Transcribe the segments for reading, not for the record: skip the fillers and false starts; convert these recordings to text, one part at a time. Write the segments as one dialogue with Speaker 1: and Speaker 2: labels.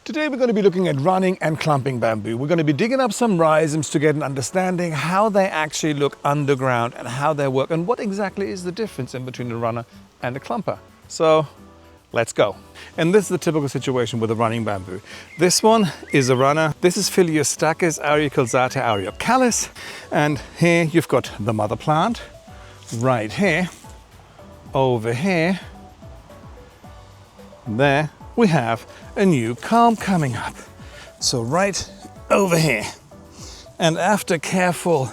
Speaker 1: Today we're going to be looking at running and clumping bamboo. We're going to be digging up some rhizomes to get an understanding how they actually look underground and how they work and what exactly is the difference in between a runner and a clumper. So let's go. And this is the typical situation with a running bamboo. This one is a runner. This is Philiostachys auriculaceae aureocalis. And here you've got the mother plant right here. Over here, there we have a new culm coming up. So right over here. And after careful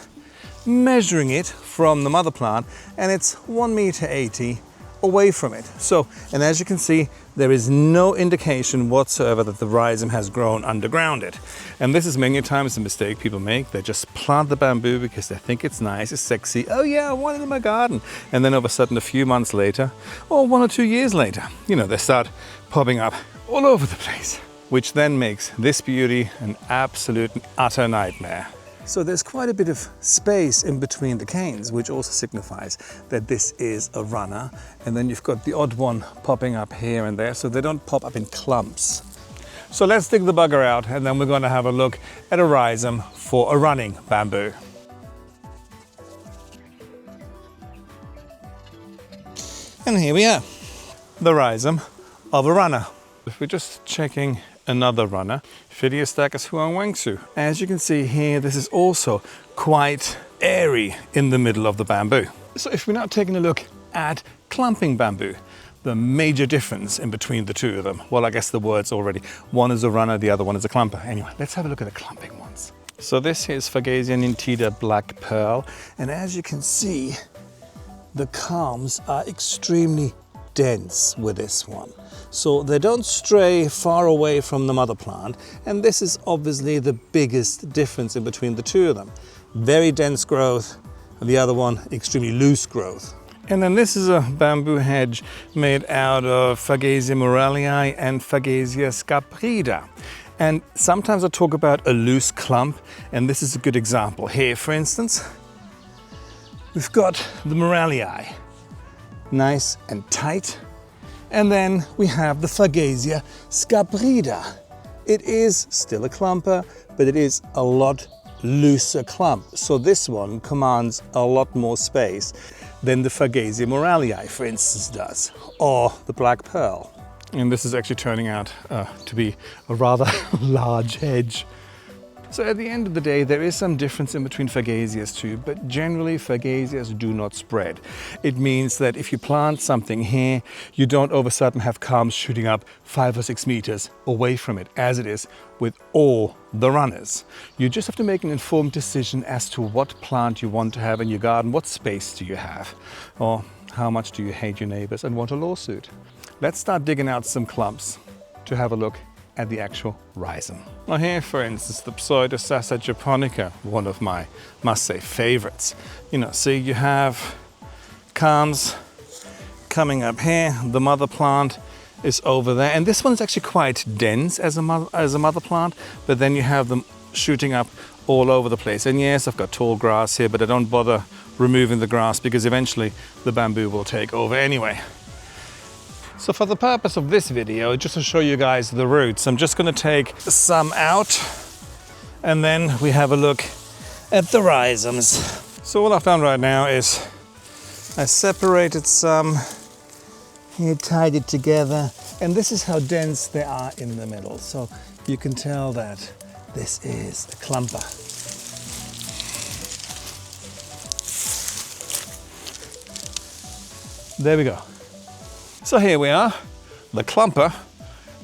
Speaker 1: measuring it from the mother plant, and it's 1.80 meters away from it. So, and as you can see, there is no indication whatsoever that the rhizome has grown underground it. And this is many times a mistake people make. They just plant the bamboo because they think it's nice, it's sexy. Oh yeah, I want it in my garden. And then all of a sudden, a few months later, or 1 or 2 years later, they start popping up all over the place, which then makes this beauty an absolute and utter nightmare. So there's quite a bit of space in between the canes, which also signifies that this is a runner. And then you've got the odd one popping up here and there, so they don't pop up in clumps. So let's dig the bugger out, and then we're going to have a look at a rhizome for a running bamboo. And here we are, the rhizome of a runner. If we're just checking another runner, Philiostachys huangwangsu. As you can see here, this is also quite airy in the middle of the bamboo. So if we're now taking a look at clumping bamboo, the major difference in between the two of them, well, I guess the word's already, one is a runner, the other one is a clumper. Anyway, let's have a look at the clumping ones. So this here is Fagasia nitida black pearl, and as you can see, the culms are extremely dense with this one. So they don't stray far away from the mother plant, and this is obviously the biggest difference in between the two of them. Very dense growth, and the other one extremely loose growth. And then this is a bamboo hedge made out of Fagasia morellii and Fagasia scaprida. And sometimes I talk about a loose clump, and this is a good example. Here, for instance, we've got the morellii, nice and tight. And then we have the Fagasia scaprida. It is still a clumper, but it is a lot looser clump. So this one commands a lot more space than the Fagasia morellii, for instance, does, or the black pearl. And this is actually turning out to be a rather large hedge. So at the end of the day, there is some difference in between Fagasias too, but generally Fagasias do not spread. It means that if you plant something here, you don't all of a sudden have culms shooting up 5 or 6 meters away from it, as it is with all the runners. You just have to make an informed decision as to what plant you want to have in your garden, what space do you have, or how much do you hate your neighbors and want a lawsuit. Let's start digging out some clumps to have a look at the actual rhizome. Now here, for instance, the Pseudosassa japonica, one of my must-say favorites. See, you have culms coming up here, the mother plant is over there, and this one is actually quite dense as a mother plant, but then you have them shooting up all over the place. And yes, I've got tall grass here, but I don't bother removing the grass because eventually the bamboo will take over anyway. So for the purpose of this video, just to show you guys the roots, I'm just going to take some out, and then we have a look at the rhizomes. So what I've done right now is I separated some, here tied it together, and this is how dense they are in the middle. So you can tell that this is a clumper. There we go. So here we are, the clumper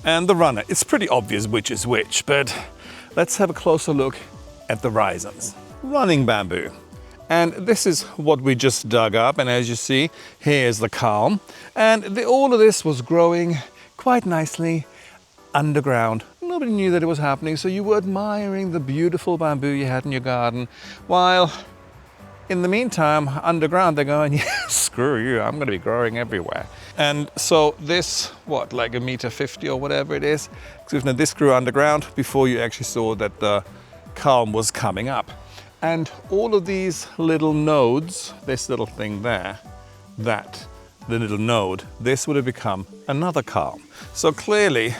Speaker 1: and the runner. It's pretty obvious which is which, but let's have a closer look at the rhizomes. Running bamboo. And this is what we just dug up, and as you see, here's the culm. And all of this was growing quite nicely underground. Nobody knew that it was happening, so you were admiring the beautiful bamboo you had in your garden, while in the meantime, underground, they're going, yeah, screw you, I'm going to be growing everywhere. And so this, like 1.50 meters or whatever it is, this grew underground before you actually saw that the culm was coming up. And all of these little nodes, this little thing there, the little node, this would have become another culm. So clearly,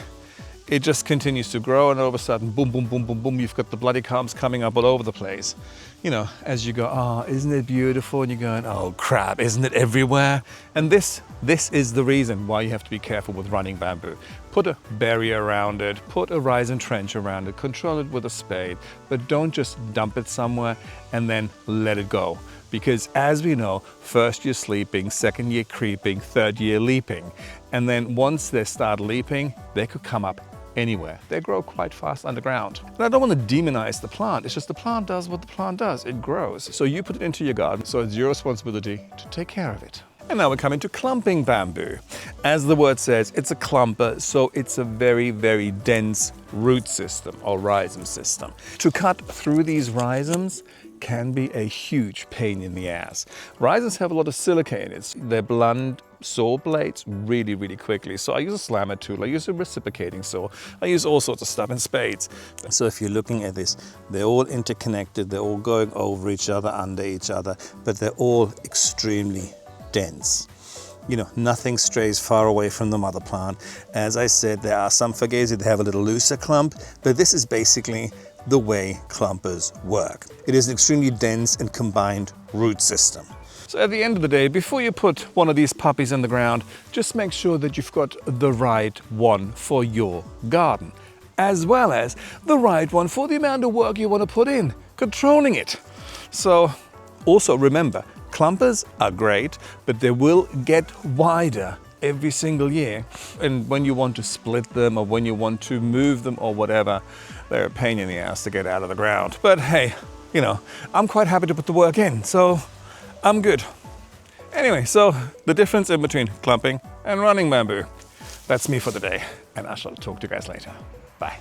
Speaker 1: it just continues to grow, and all of a sudden, boom, boom, boom, boom, boom, you've got the bloody clumps coming up all over the place. You know, as you go, oh, isn't it beautiful? And you're going, oh crap, isn't it everywhere? And this is the reason why you have to be careful with running bamboo. Put a barrier around it, put a rhizome trench around it, control it with a spade, but don't just dump it somewhere and then let it go. Because as we know, first year sleeping, second year creeping, third year leaping. And then once they start leaping, they could come up anywhere. They grow quite fast underground. And I don't want to demonize the plant. It's just the plant does what the plant does. It grows. So you put it into your garden, so it's your responsibility to take care of it. And now we're coming to clumping bamboo. As the word says, it's a clumper, so it's a very, very dense root system or rhizome system. To cut through these rhizomes can be a huge pain in the ass. Rhizomes have a lot of silica in it. They blunt saw blades really, really quickly. So I use a slammer tool, I use a reciprocating saw, I use all sorts of stuff and spades. So if you're looking at this, they're all interconnected, they're all going over each other, under each other, but they're all extremely dense. You know, nothing strays far away from the mother plant. As I said, there are some fugazi that have a little looser clump, but this is basically the way clumpers work. It is an extremely dense and combined root system. So at the end of the day, before you put one of these puppies in the ground, just make sure that you've got the right one for your garden, as well as the right one for the amount of work you want to put in, controlling it. So also remember, clumpers are great, but they will get wider every single year. And when you want to split them or when you want to move them or whatever, they're a pain in the ass to get out of the ground. But hey, you know, I'm quite happy to put the work in, so I'm good. Anyway, so the difference in between clumping and running bamboo. That's me for the day, and I shall talk to you guys later. Bye.